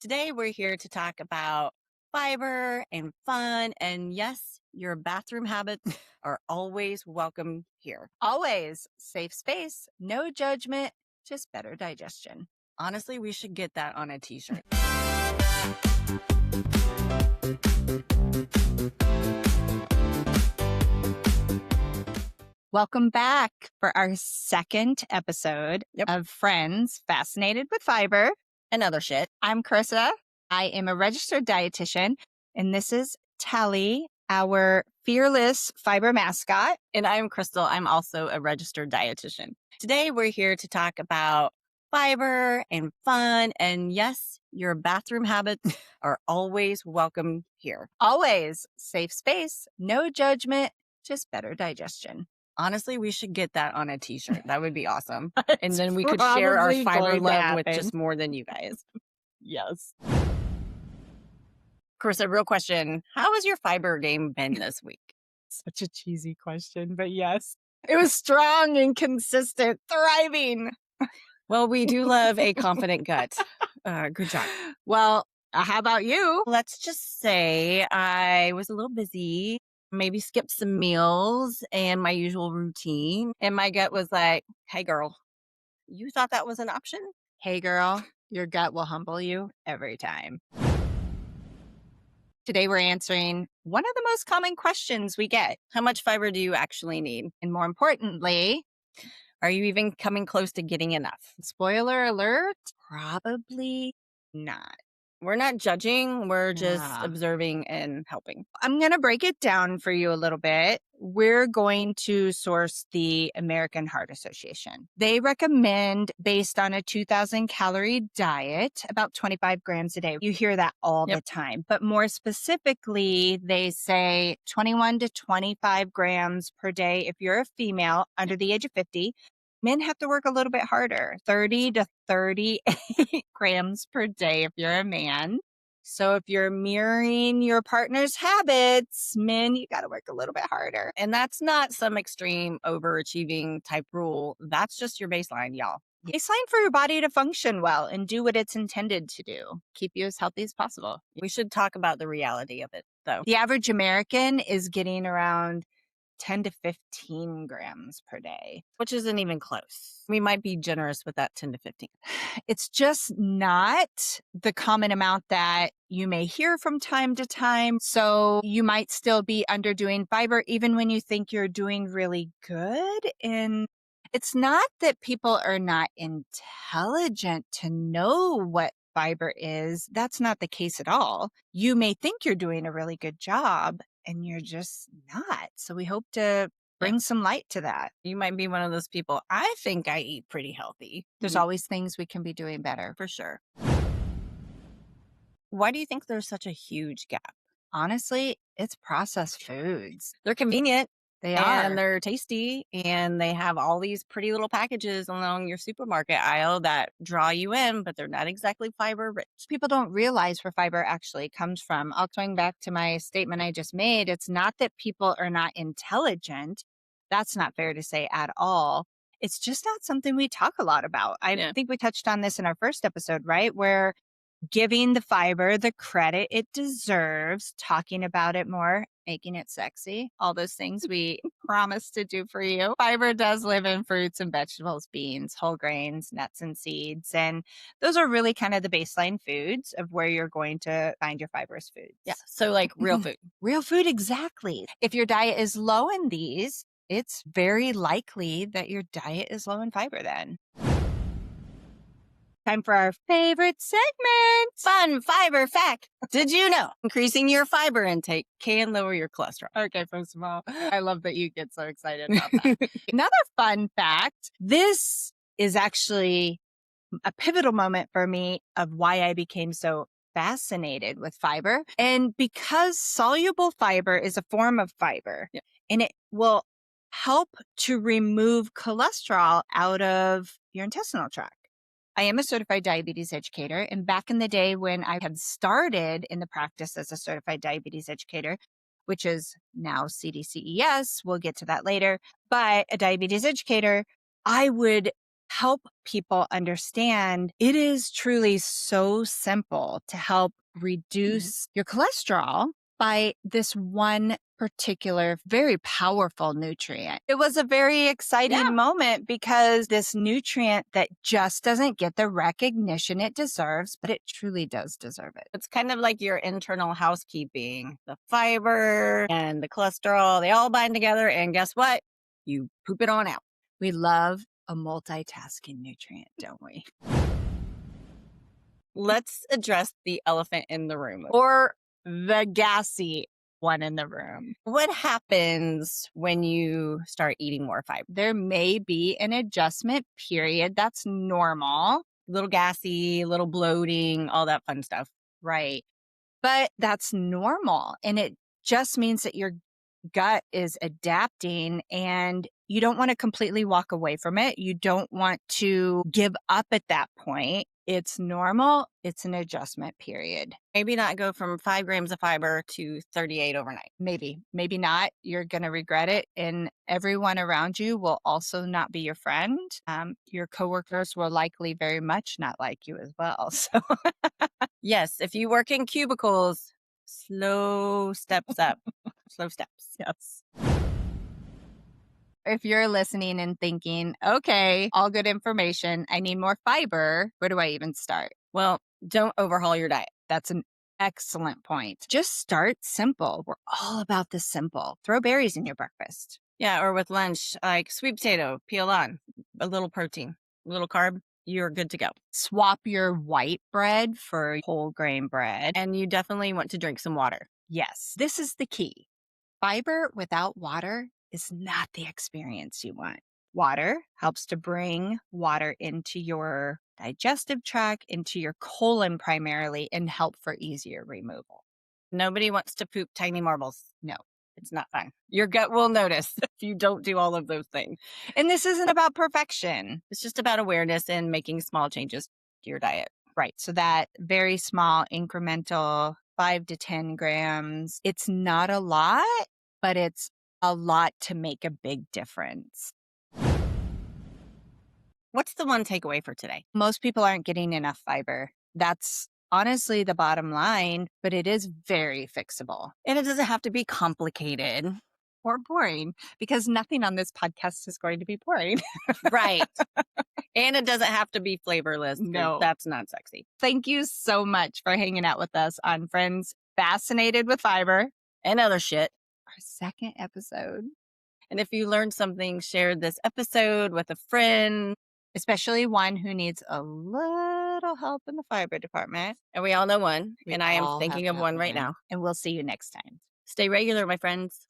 Today, we're here to talk about fiber and fun. And yes, your bathroom habits are always welcome here. Always safe space, no judgment, just better digestion. Honestly, we should get that on a t shirt. Welcome back for our second episode of Friends Fascinated with Fiber. And other shit. I'm Karissa. I am a registered dietitian, and this is Tallie, our fearless fiber mascot. And I'm Crystal. I'm also a registered dietitian. Today, we're here to talk about fiber and fun. And yes, your bathroom habits are always welcome here. Always safe space, no judgment, just better digestion. Honestly, we should get that on a t shirt. That would be awesome. And then we could share our probably fiber going to love with happen. just more than you guys. Yes. Carissa, real question. How has your fiber game been this week? Such a cheesy question, but yes. It was strong and consistent, thriving. Well, we do love a confident gut. Good job. Well, how about you? Let's just say I was a little busy, maybe skipped some meals and my usual routine. And my gut was like, hey, girl, you thought that was an option? Hey, girl, your gut will humble you every time. Today, we're answering one of the most common questions we get. How much fiber do you actually need? And more importantly, are you even coming close to getting enough? Spoiler alert, probably not. We're not judging. We're just Yeah. observing and helping. I'm going to break it down for you a little bit. We're going to source the American Heart Association. They recommend, based on a 2,000 calorie diet, about 25 grams a day. You hear that all the time. But more specifically, they say 21 to 25 grams per day if you're a female under the age of 50. Men have to work a little bit harder, 30 to 38 grams per day if you're a man. So if you're mirroring your partner's habits, men, you got to work a little bit harder. And that's not some extreme overachieving type rule. That's just your baseline, y'all. Baseline for your body to function well and do what it's intended to do. Keep you as healthy as possible. We should talk about the reality of it, though. The average American is getting around 10 to 15 grams per day, which isn't even close. We might be generous with that 10 to 15. It's just not the common amount that you may hear from time to time. So you might still be underdoing fiber even when you think you're doing really good. And it's not that people are not intelligent to know what fiber is. That's not the case at all. You may think you're doing a really good job, and you're just not. So we hope to bring some light to that. You might be one of those people. I think I eat pretty healthy. There's always things we can be doing better. For sure. Why do you think there's such a huge gap? Honestly, it's processed foods. They're convenient. They are. And they're tasty. And they have all these pretty little packages along your supermarket aisle that draw you in, but they're not exactly fiber rich. People don't realize where fiber actually comes from. I'll going back to my statement I just made. It's not that people are not intelligent. That's not fair to say at all. It's just not something we talk a lot about. I think we touched on this in our first episode, right? Where giving the fiber the credit it deserves, talking about it more, making it sexy, all those things we promise to do for you. Fiber does live in fruits and vegetables, beans, whole grains, nuts, and seeds. And those are really kind of the baseline foods of where you're going to find your fibrous foods. Yeah. So like real food. Real food, exactly. If your diet is low in these, it's very likely that your diet is low in fiber then. Time for our favorite segment. Fun fiber fact. Did you know increasing your fiber intake can lower your cholesterol? Okay, first of all, I love that you get so excited about that. Another fun fact. This is actually a pivotal moment for me of why I became so fascinated with fiber. And because soluble fiber is a form of fiber, and it will help to remove cholesterol out of your intestinal tract. I am a certified diabetes educator. And back in the day when I had started in the practice as a certified diabetes educator, which is now CDCES, we'll get to that later, but a diabetes educator, I would help people understand it is truly so simple to help reduce your cholesterol by this one particular very powerful nutrient. It was a very exciting Yeah. moment because this nutrient that just doesn't get the recognition it deserves, but it truly does deserve it. It's kind of like your internal housekeeping. The fiber and the cholesterol, they all bind together. And guess what? You poop it on out. We love a multitasking nutrient, don't we? Let's address the elephant in the room. Or the gassy one in the room. What happens when you start eating more fiber? There may be an adjustment period. That's normal. Little gassy, little bloating, all that fun stuff. Right. But that's normal. And it just means that your gut is adapting and you don't want to completely walk away from it. You don't want to give up at that point. It's normal. It's an adjustment period. Maybe not go from 5 grams of fiber to 38 overnight. Maybe, maybe not. You're going to regret it. And everyone around you will also not be your friend. Your coworkers will likely very much not like you as well. So, Yes, if you work in cubicles, slow steps up. Slow steps. yes. If you're listening and thinking, okay, all good information, I need more fiber, where do I even start? Well, don't overhaul your diet. That's an excellent point. Just start simple. We're all about the simple. Throw berries in your breakfast. Yeah, or with lunch, like sweet potato, peel on, a little protein, a little carb, you're good to go. Swap your white bread for whole grain bread. And you definitely want to drink some water. Yes, this is the key. Fiber without water is not the experience you want. Water helps to bring water into your digestive tract, into your colon primarily, and help for easier removal. Nobody wants to poop tiny marbles. No. It's not fun. Your gut will notice if you don't do all of those things. And this isn't about perfection. It's just about awareness and making small changes to your diet. Right. So that very small incremental 5 to 10 grams, it's not a lot, but it's a lot to make a big difference. What's the one takeaway for today? Most people aren't getting enough fiber. That's honestly the bottom line, but it is very fixable And it doesn't have to be complicated. or boring because nothing on this podcast is going to be boring. Right. And it doesn't have to be flavorless. 'Cause No. that's not sexy. Thank you so much for hanging out with us on Friends Fascinated with Fiber, And other shit. our second episode. And if you learned something, share this episode with a friend. Especially one who needs a little help in the fiber department. And we all know one. We and I am all thinking have of that one right now. And we'll see you next time. Stay regular, my friends.